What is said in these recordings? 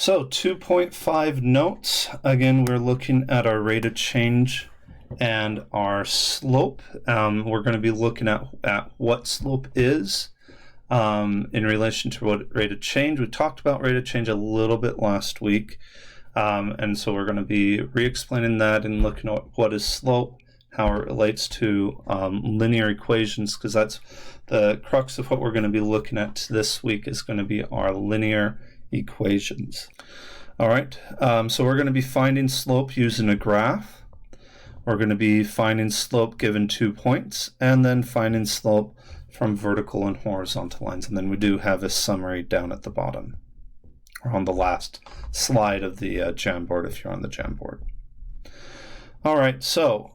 So 2.5 notes. Again, we're looking at our rate of change and our slope. We're going to be looking at what slope is in relation to what rate of change. We talked about rate of change a little bit last week. And so we're going to be re-explaining that and looking at what is slope, how it relates to linear equations, because that's the crux of what we're going to be looking at this week is going to be our linear equations. All right, so we're going to be finding slope using a graph. We're going to be finding slope given 2 points, and then finding slope from vertical and horizontal lines. And then we do have a summary down at the bottom, or on the last slide of the Jamboard if you're on the Jamboard. All right, so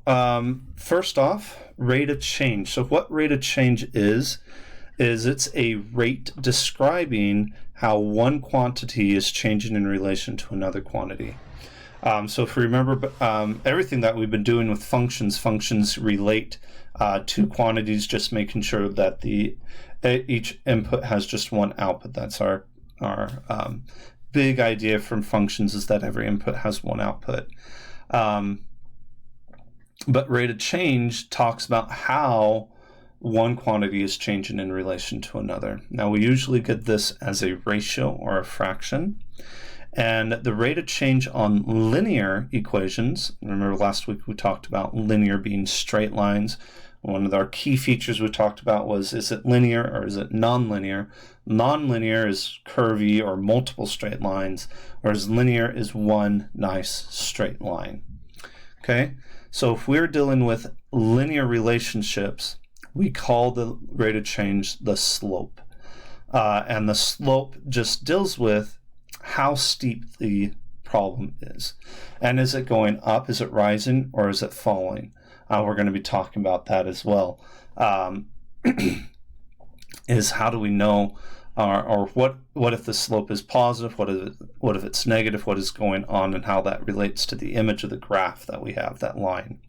first off, rate of change. So what rate of change is it's a rate describing how one quantity is changing in relation to another quantity. So if we remember everything that we've been doing with functions relate to quantities, just making sure that each input has just one output. That's our big idea from functions, is that every input has one output. But rate of change talks about how one quantity is changing in relation to another. Now we usually get this as a ratio or a fraction. And the rate of change on linear equations, remember last week we talked about linear being straight lines. One of our key features we talked about was, is it linear or is it nonlinear? Nonlinear is curvy or multiple straight lines, whereas linear is one nice straight line. Okay, so if we're dealing with linear relationships, we call the rate of change the slope. And the slope just deals with how steep the problem is. And is it going up, is it rising, or is it falling? We're going to be talking about that as well. Is how do we know, or what if the slope is positive, what if it's negative, what is going on, and how that relates to the image of the graph that we have, that line.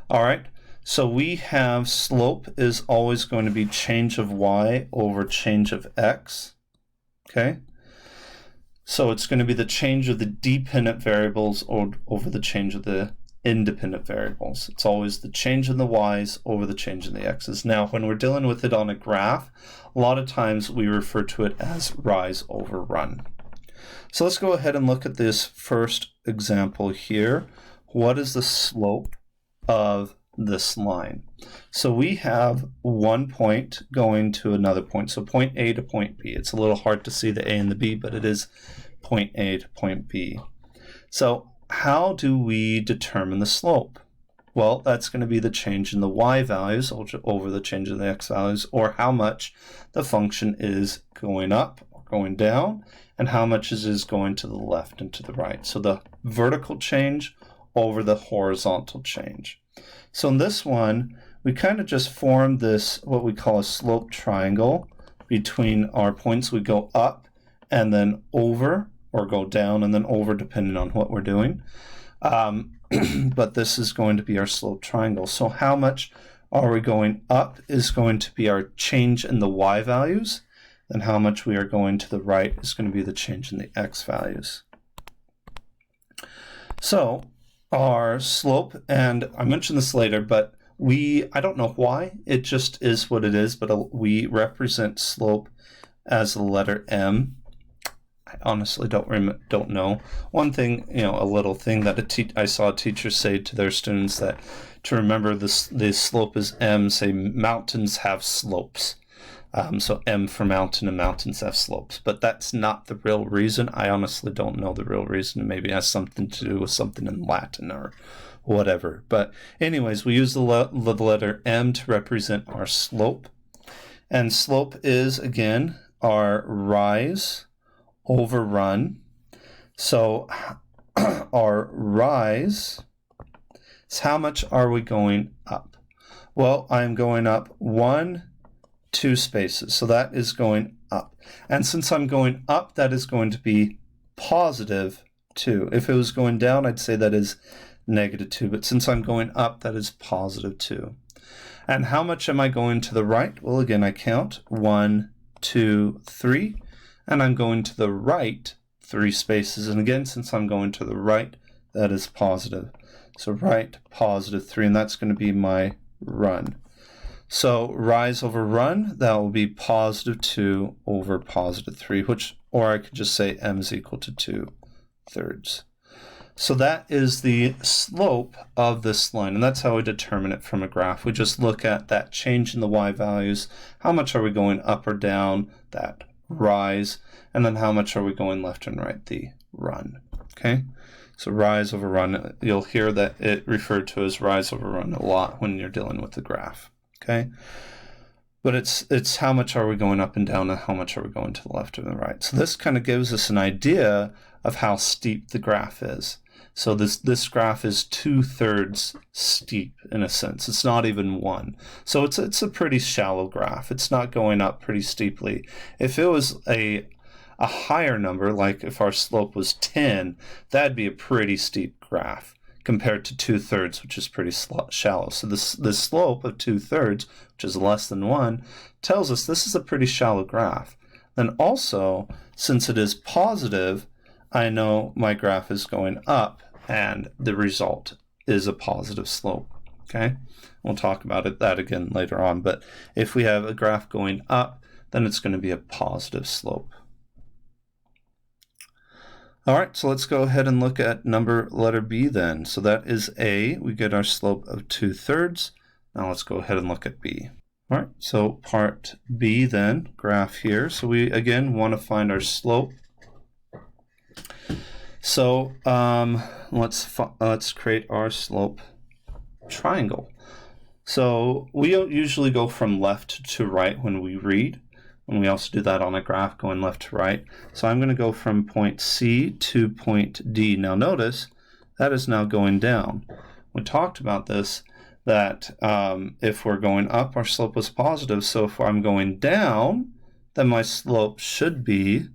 All right, so we have slope is always going to be change of y over change of x. Okay, so it's going to be the change of the dependent variables over the change of the independent variables. It's always the change in the y's over the change in the x's. Now, when we're dealing with it on a graph, a lot of times we refer to it as rise over run. So let's go ahead and look at this first example here. What is the slope of this line? So we have 1 point going to another point. So point A to point B. It's a little hard to see the A and the B, but it is point A to point B. So how do we determine the slope? Well, that's going to be the change in the y values over the change in the x values, or how much the function is going up or going down, and how much it is going to the left and to the right. So the vertical change over the horizontal change. So in this one, we kind of just formed this, what we call a slope triangle between our points. We go up and then over, or go down and then over, depending on what we're doing. But this is going to be our slope triangle. So how much are we going up is going to be our change in the y values, and how much we are going to the right is going to be the change in the x values. So our slope, and I mentioned this later, but I don't know why, it just is what it is, but we represent slope as the letter M. I honestly don't know. One thing, a little thing that I saw a teacher say to their students, that to remember the slope is M, say mountains have slopes. So M for mountain, and mountains have slopes. But that's not the real reason. I honestly don't know the real reason. Maybe it has something to do with something in Latin or whatever. But anyways, we use the letter M to represent our slope. And slope is, again, our rise over run. So our rise is how much are we going up? Well, I'm going up 2 spaces, so that is going up. And since I'm going up, that is going to be positive 2. If it was going down, I'd say that is negative 2, but since I'm going up, that is positive 2. And how much am I going to the right? Well, again, I count 1, 2, 3, and I'm going to the right 3 spaces. And again, since I'm going to the right, that is positive. So right, positive 3, and that's going to be my run. So rise over run, that will be positive 2 over positive 3, or I could just say m is equal to 2/3. So that is the slope of this line, and that's how we determine it from a graph. We just look at that change in the y values, how much are we going up or down, that rise, and then how much are we going left and right, the run. Okay, so rise over run, you'll hear that it referred to as rise over run a lot when you're dealing with the graph. Okay, but it's how much are we going up and down and how much are we going to the left and the right. So this kind of gives us an idea of how steep the graph is. So this graph is 2/3 steep in a sense. It's not even 1. So it's a pretty shallow graph. It's not going up pretty steeply. If it was a higher number, like if our slope was 10, that'd be a pretty steep graph compared to 2/3, which is pretty shallow. So this slope of 2/3, which is less than 1, tells us this is a pretty shallow graph. Then also, since it is positive, I know my graph is going up, and the result is a positive slope. Okay, we'll talk about that again later on. But if we have a graph going up, then it's going to be a positive slope. All right, so let's go ahead and look at letter B then. So that is A. We get our slope of 2/3. Now let's go ahead and look at B. All right, so part B then, graph here. So we, again, want to find our slope. So let's create our slope triangle. So we don't usually go from left to right when we read. And we also do that on a graph going left to right. So I'm going to go from point C to point D. Now notice that is now going down. We talked about this, that if we're going up, our slope was positive. So if I'm going down, then my slope should be,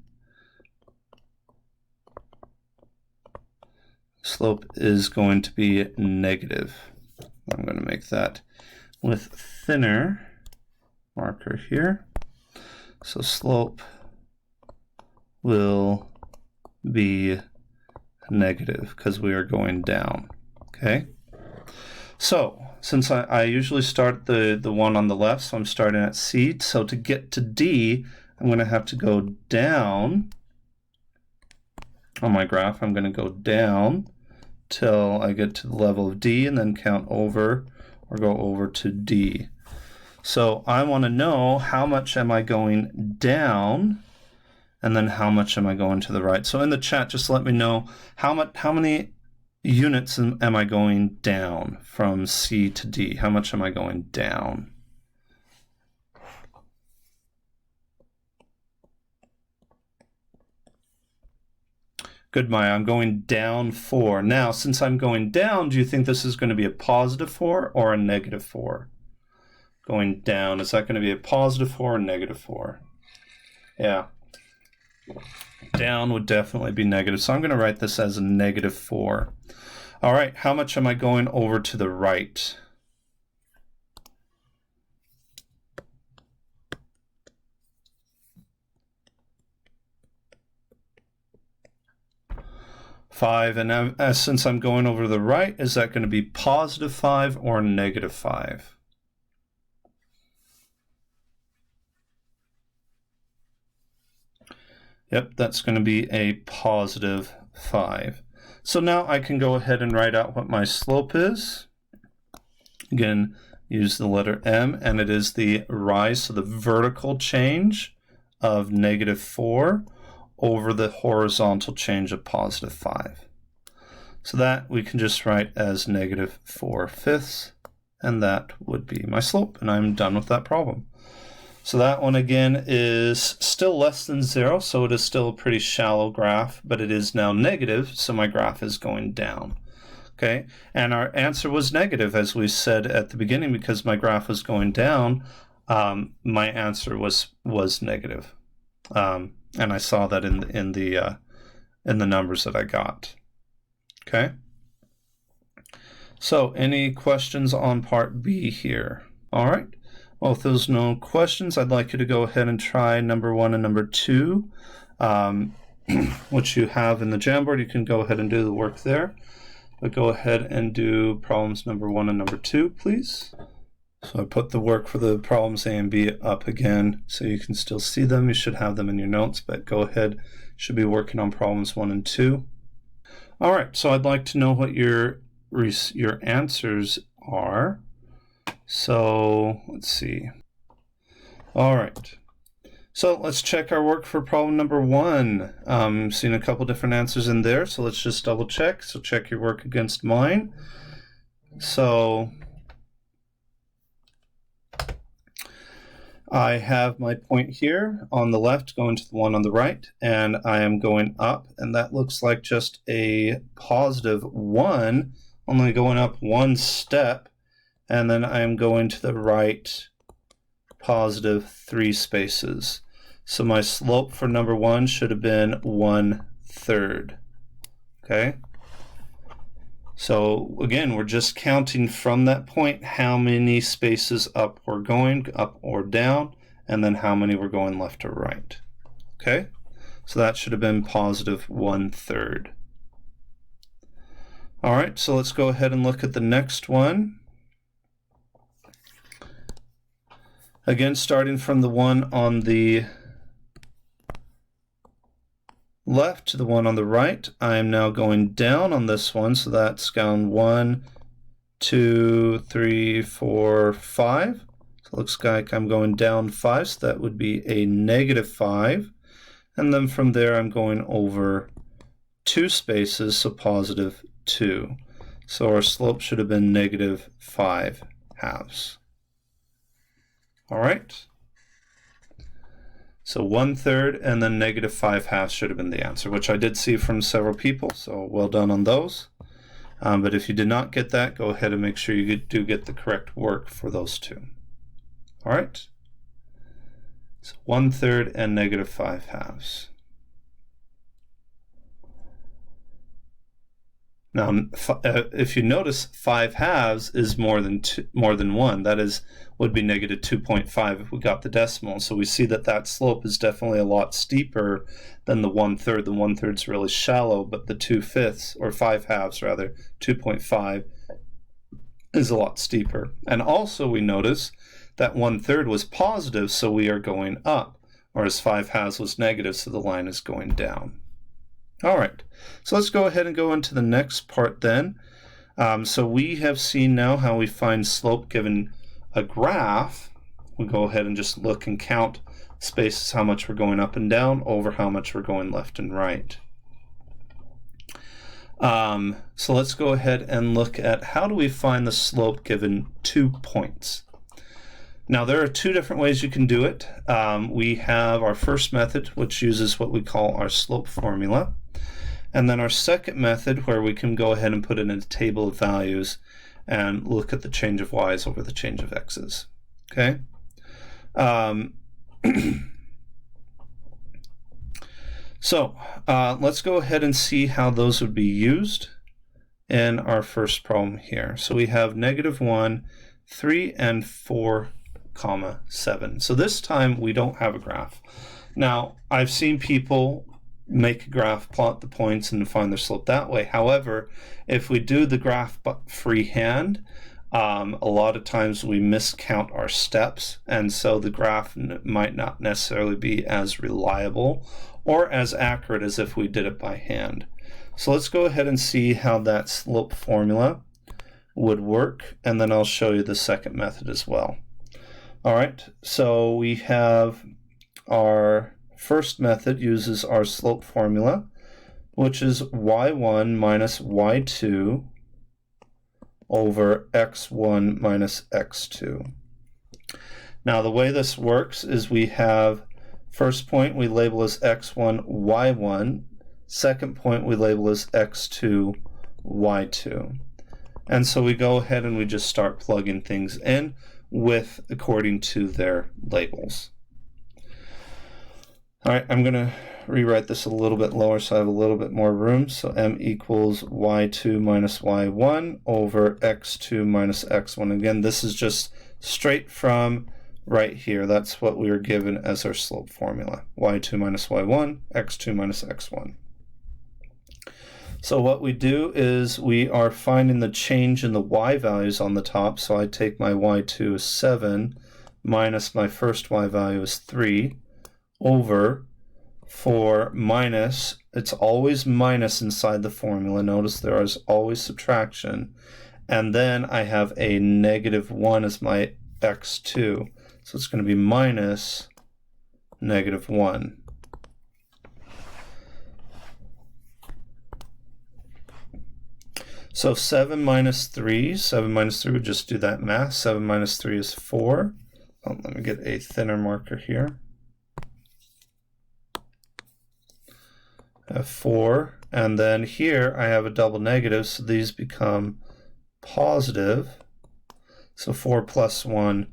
slope is going to be negative. I'm going to make that with thinner marker here. So slope will be negative because we are going down. Okay. So since I usually start the one on the left, so I'm starting at C. So to get to D, I'm going to have to go down on my graph. I'm going to go down till I get to the level of D and then count over or go over to D. So I want to know how much am I going down and then how much am I going to the right. So in the chat, just let me know how many units am I going down from C to D? How much am I going down? Good, Maya. I'm going down 4. Now, since I'm going down, do you think this is going to be a positive 4 or a negative 4? Going down, is that going to be a positive 4 or negative 4? Yeah. Down would definitely be negative. So I'm going to write this as a negative 4. All right, how much am I going over to the right? Five, and since I'm going over to the right, is that going to be positive 5 or negative 5? Yep, that's going to be a positive 5. So now I can go ahead and write out what my slope is. Again, use the letter M, and it is the rise, so the vertical change of negative 4 over the horizontal change of positive 5. So that we can just write as negative 4/5, and that would be my slope, and I'm done with that problem. So that one again is still less than 0, so it is still a pretty shallow graph, but it is now negative, so my graph is going down. Okay, and our answer was negative, as we said at the beginning, because my graph was going down. My answer was negative, and I saw that in the numbers that I got. Okay. So, any questions on part B here? All right. Well, if there's no questions, I'd like you to go ahead and try number 1 and number 2. which you have in the Jamboard, you can go ahead and do the work there. But go ahead and do problems number 1 and number 2, please. So I put the work for the problems A and B up again so you can still see them. You should have them in your notes, but go ahead. Should be working on problems 1 and 2. All right, so I'd like to know what your answers are. So let's see. All right. So let's check our work for problem number 1. I'm seeing a couple different answers in there, so let's just double check. So check your work against mine. So I have my point here on the left going to the one on the right, and I am going up, and that looks like just a positive 1, only going up 1 step, and then I am going to the right positive 3 spaces. So my slope for number 1 should have been 1/3. Okay? So again, we're just counting from that point how many spaces up we're going, up or down, and then how many we're going left or right. Okay? So that should have been positive 1/3. All right, so let's go ahead and look at the next one. Again, starting from the one on the left to the one on the right, I am now going down on this one, so that's down 1, 2, 3, 4, 5. So it looks like I'm going down 5, so that would be a -5. And then from there, I'm going over 2 spaces, so positive 2. So our slope should have been -5/2. All right. So 1/3 and then -5/2 should have been the answer, which I did see from several people, so well done on those. But if you did not get that, go ahead and make sure you do get the correct work for those two. All right. So 1/3 and -5/2. Now, if you notice, 5/2 is more than 1. That would be -2.5 if we got the decimal. So we see that slope is definitely a lot steeper than the 1/3. The 1/3 is really shallow, but the 2/5, or 5/2 rather, 2.5 is a lot steeper. And also we notice that 1/3 was positive, so we are going up, whereas 5/2 was negative, so the line is going down. All right, so let's go ahead and go into the next part then. So we have seen now how we find slope given a graph. We'll go ahead and just look and count spaces, how much we're going up and down, over how much we're going left and right. So let's go ahead and look at how do we find the slope given 2 points. Now there are 2 different ways you can do it. We have our first method, which uses what we call our slope formula. And then our second method, where we can go ahead and put it in a table of values and look at the change of y's over the change of x's. Okay? So let's go ahead and see how those would be used in our first problem here. So we have -1, 3, and 4, 7. So this time we don't have a graph. Now, I've seen people make a graph, plot the points, and find their slope that way. However, if we do the graph freehand, a lot of times we miscount our steps, and so the graph might not necessarily be as reliable or as accurate as if we did it by hand. So let's go ahead and see how that slope formula would work, and then I'll show you the second method as well. All right, so we have our first method uses our slope formula, which is y1 minus y2 over x1 minus x2. Now the way this works is we have first point we label as x1, y1, second point we label as x2, y2. And so we go ahead and we just start plugging things in according to their labels. All right, I'm going to rewrite this a little bit lower so I have a little bit more room. So m equals y2 minus y1 over x2 minus x1. Again, this is just straight from right here. That's what we were given as our slope formula. y2 minus y1, x2 minus x1. So what we do is we are finding the change in the y values on the top. So I take my y2 is 7 minus my first y value is 3 over 4 minus, it's always minus inside the formula. Notice there is always subtraction. And then I have a negative 1 as my x2. So it's going to be minus negative 1. So 7 minus 3 would just do that math. 7 minus 3 is 4. Oh, let me get a thinner marker here. I have 4, and then here I have a double negative, so these become positive. So 4 plus 1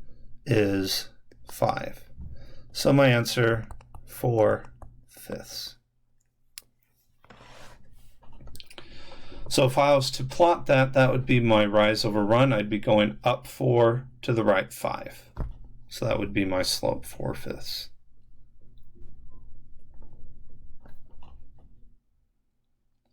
is 5. So my answer, 4/5. So if I was to plot that, that would be my rise over run. I'd be going up 4 to the right 5. So that would be my slope, 4/5.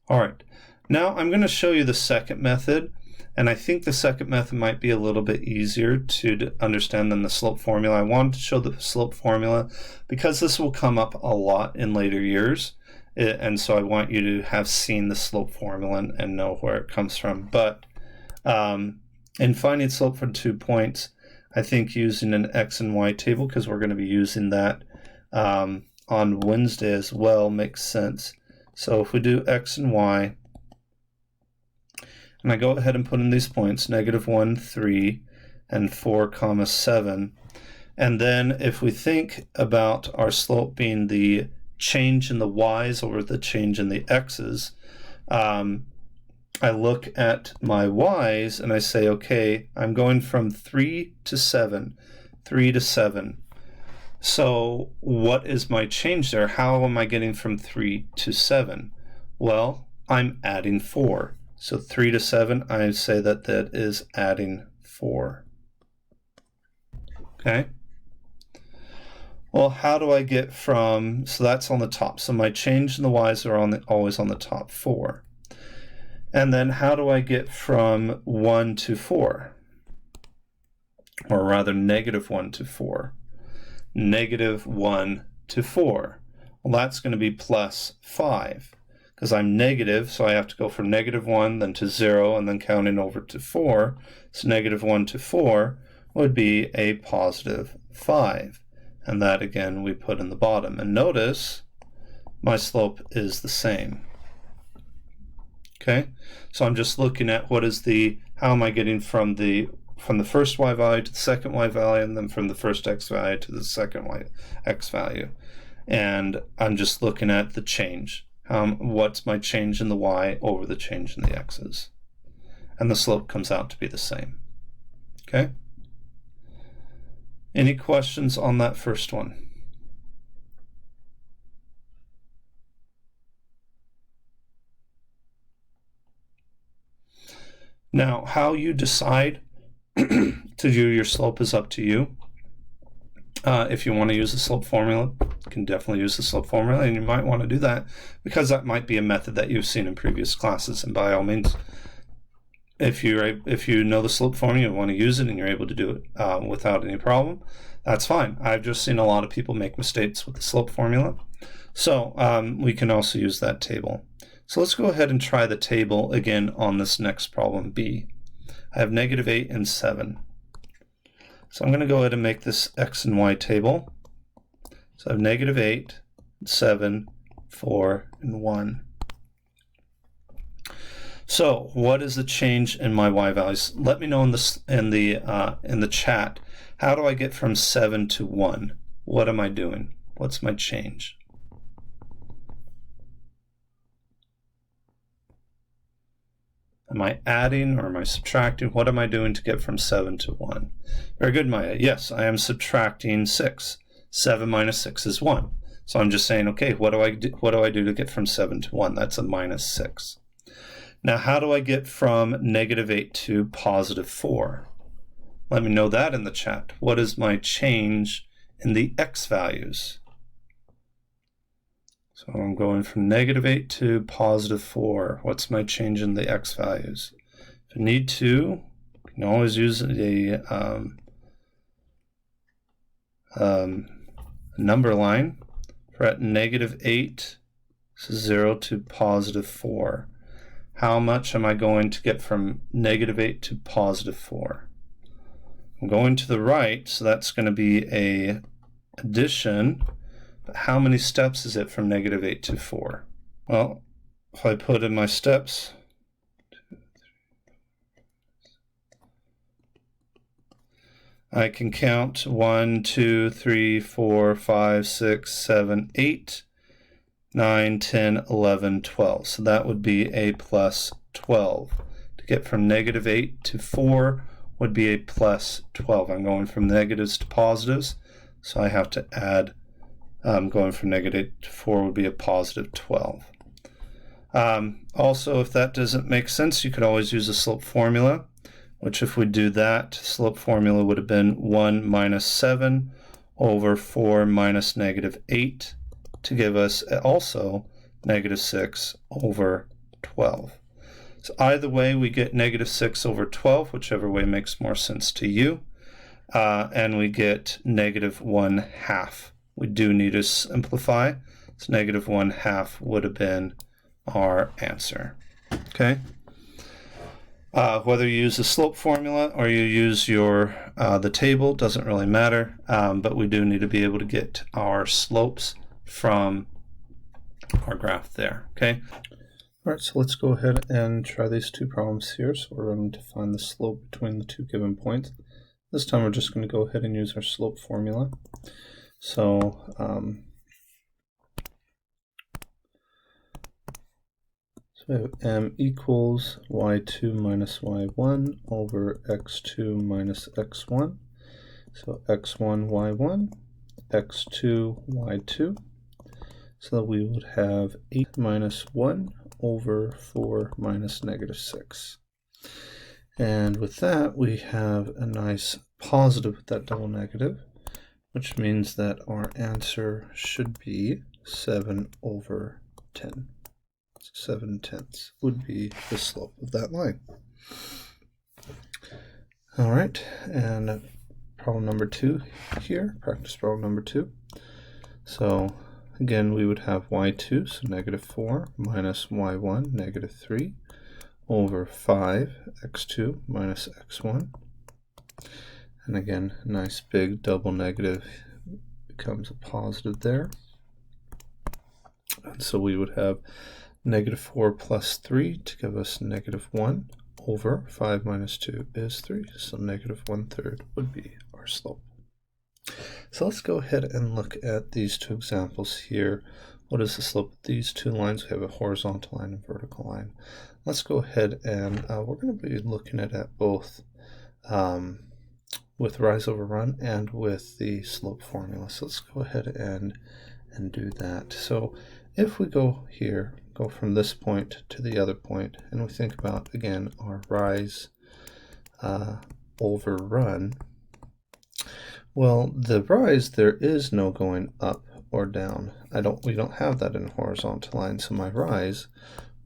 All right, now I'm going to show you the second method, and I think the second method might be a little bit easier to understand than the slope formula. I wanted to show the slope formula because this will come up a lot in later years, and so I want you to have seen the slope formula and know where it comes from. But in finding slope for 2 points, I think using an x and y table, because we're going to be using that on Wednesday as well, makes sense. So if we do x and y, and I go ahead and put in these points, -1, 3, and 4, 7, and then if we think about our slope being the change in the y's over the change in the x's, I look at my y's and I say, okay, I'm going from 3 to 7, 3 to 7. So what is my change there? How am I getting from 3 to 7? Well, I'm adding 4. So 3 to 7, I say that that is adding 4. Okay? Well, how do I get from, so that's on the top. So my change in the y's are always on the top, 4. And then how do I get from 1 to 4? Or rather, -1 to 4. -1 to 4. Well, that's going to be plus 5 because I'm negative, so I have to go from -1 then to 0 and then counting over to 4. So -1 to 4 would be a positive 5. And that again we put in the bottom. And notice my slope is the same. Okay, so I'm just looking at what is the, how am I getting from the first y value to the second y value, and then from the first x value to the second x value. And I'm just looking at the change. What's my change in the y over the change in the x's? And the slope comes out to be the same. Okay? Any questions on that first one? Now, how you decide to do your slope is up to you. If you want to use the slope formula, you can definitely use the slope formula, and you might want to do that because that might be a method that you've seen in previous classes. And by all means, if you know the slope formula, you want to use it, and you're able to do it without any problem, that's fine. I've just seen a lot of people make mistakes with the slope formula. So we can also use that table. So let's go ahead and try the table again on this next problem, B. I have -8 and 7. So I'm going to go ahead and make this x and y table. So I have -8, 7, 4, and 1. So what is the change in my y values? Let me know in the chat. How do I get from 7 to 1? What am I doing? What's my change? Am I adding or am I subtracting? What am I doing to get from 7 to 1? Very good, Maya. Yes, I am subtracting 6. 7 minus 6 is 1. So I'm just saying, okay, what do I do to get from 7 to 1? That's a -6. Now, how do I get from -8 to +4? Let me know that in the chat. What is my change in the x values? So I'm going from -8 to +4. What's my change in the x values? If you need to, you can always use a number line. We're at -8, so 0 to +4. How much am I going to get from -8 to +4? I'm going to the right, so that's going to be a addition. But how many steps is it from -8 to 4? Well, if I put in my steps, 2, 3, 4, I can count 1, 2, 3, 4, 5, 6, 7, 8, 9, 10, 11, 12. So that would be a +12. To get from -8 to 4 would be a +12. I'm going from negatives to positives, so I have to add, going from -8 to 4 would be a +12. Also, if that doesn't make sense, you could always use a slope formula, which if we do that, slope formula would have been 1 minus 7 over 4 minus -8 to give us also -6 over 12. So either way, we get -6 over 12, whichever way makes more sense to you, and we get -1/2. We do need to simplify, so -1/2 would have been our answer. Okay. Whether you use the slope formula or you use your the table, doesn't really matter, but we do need to be able to get our slopes from our graph there. Okay. All right, so let's go ahead and try these two problems here. So we're going to find the slope between the two given points. This time we're just going to go ahead and use our slope formula. So we have m equals y2 minus y1 over x2 minus x1. So x1, y1, x2, y2. So that we would have 8 minus 1 over 4 minus -6. And with that, we have a nice positive with that double negative, which means that our answer should be 7 over 10. 7/10 would be the slope of that line. All right, and problem number 2 here, practice problem number 2. So again, we would have y2, so -4, minus y1, -3, over 5, x2 minus x1. And again, nice big double negative becomes a positive there. And so we would have -4 plus 3 to give us -1 over 5 minus 2 is 3. So -1/3 would be our slope. So let's go ahead and look at these two examples here. What is the slope of these two lines? We have a horizontal line and vertical line. Let's go ahead and we're going to be looking at both with rise over run and with the slope formula. So let's go ahead and do that. So if we go here, go from this point to the other point, and we think about, again, our rise over run, well, the rise, there is no going up or down. We don't have that in a horizontal line, so my rise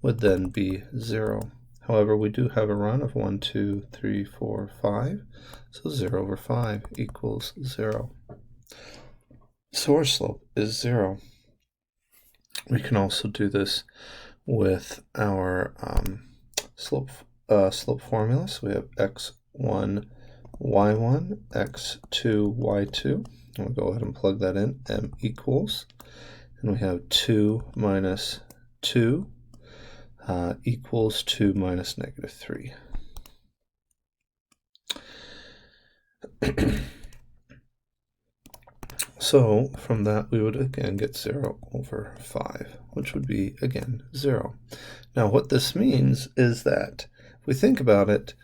would then be 0. However, we do have a run of 1, 2, 3, 4, 5, so 0 over 5 equals 0. So our slope is 0. We can also do this with our slope formula. So we have x1, y1, x2, y2. We'll go ahead and plug that in. M equals, and we have 2 minus 2 equals 2 minus -3. So from that, we would again get 0 over 5, which would be, again, 0. Now, what this means is that if we think about it,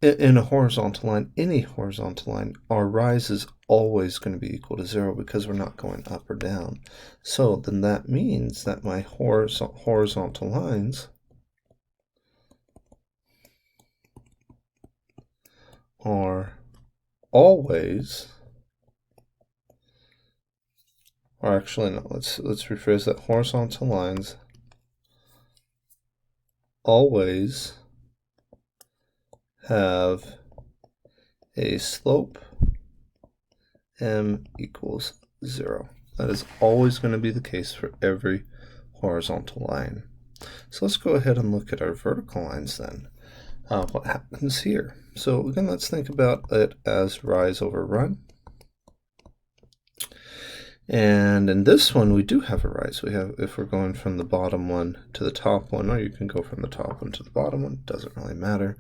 in a horizontal line, any horizontal line, our rise is always going to be equal to 0 because we're not going up or down. So then that means that my horizontal lines are always, or actually no, let's rephrase that. Horizontal lines always have a slope m equals 0. That is always going to be the case for every horizontal line. So let's go ahead and look at our vertical lines then. What happens here? So again, let's think about it as rise over run. And in this one, we do have a rise. We have, if we're going from the bottom one to the top one, or you can go from the top one to the bottom one, doesn't really matter.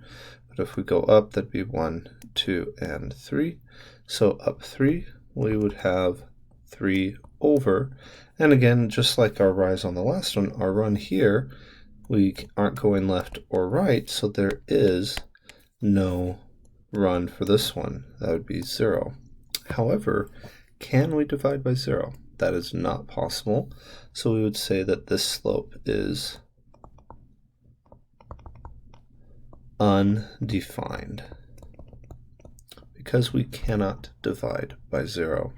But if we go up, that'd be 1, 2, and 3. So up 3, we would have 3 over. And again, just like our rise on the last one, our run here, we aren't going left or right, so there is no run for this one. That would be 0. However, can we divide by 0? That is not possible. So we would say that this slope is undefined because we cannot divide by 0.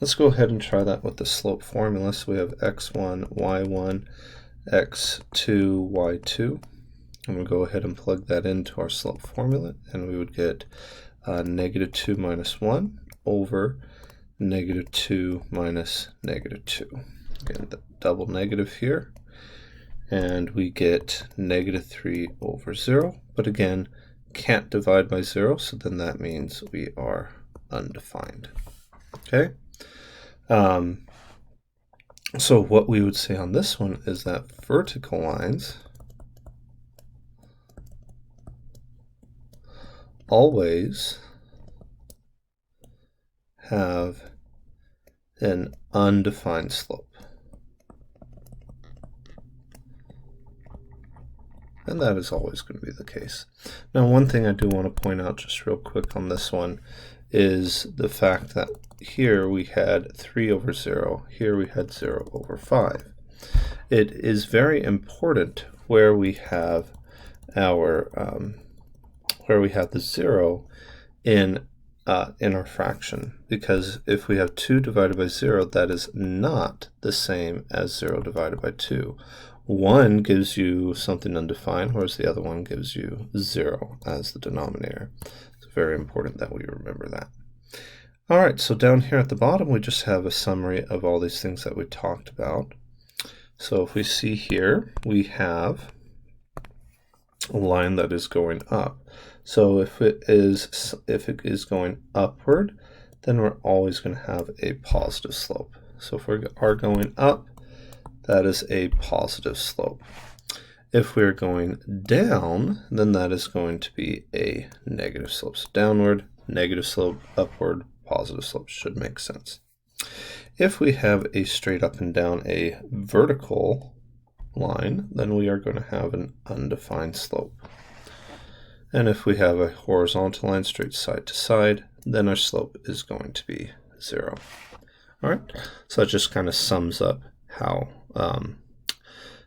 Let's go ahead and try that with the slope formula. So we have x1, y1, x2, y2. And we'll go ahead and plug that into our slope formula, and we would get negative 2 minus 1 over negative 2 minus negative 2. Again, the double negative here, and we get negative 3 over 0. But again, can't divide by 0, so then that means we are undefined. Okay? So what we would say on this one is that vertical lines always have an undefined slope. And that is always going to be the case. Now, one thing I do want to point out just real quick on this one is the fact that here we had 3 over 0, here we had 0 over 5. It is very important where we have our where we have the 0 in our fraction, because if we have 2 divided by 0, that is not the same as 0 divided by 2. One gives you something undefined, whereas the other one gives you 0 as the denominator. It's very important that we remember that. All right, so down here at the bottom, we just have a summary of all these things that we talked about. So if we see here, we have a line that is going up. So if it is going upward, then we're always going to have a positive slope. So if we are going up, that is a positive slope. If we're going down, then that is going to be a negative slope. So downward, negative slope, upward, positive slope should make sense. If we have a straight up and down, a vertical line, then we are going to have an undefined slope. And if we have a horizontal line straight side to side, then our slope is going to be 0. All right, so that just kind of sums up how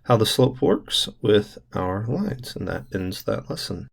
the slope works with our lines, and that ends that lesson.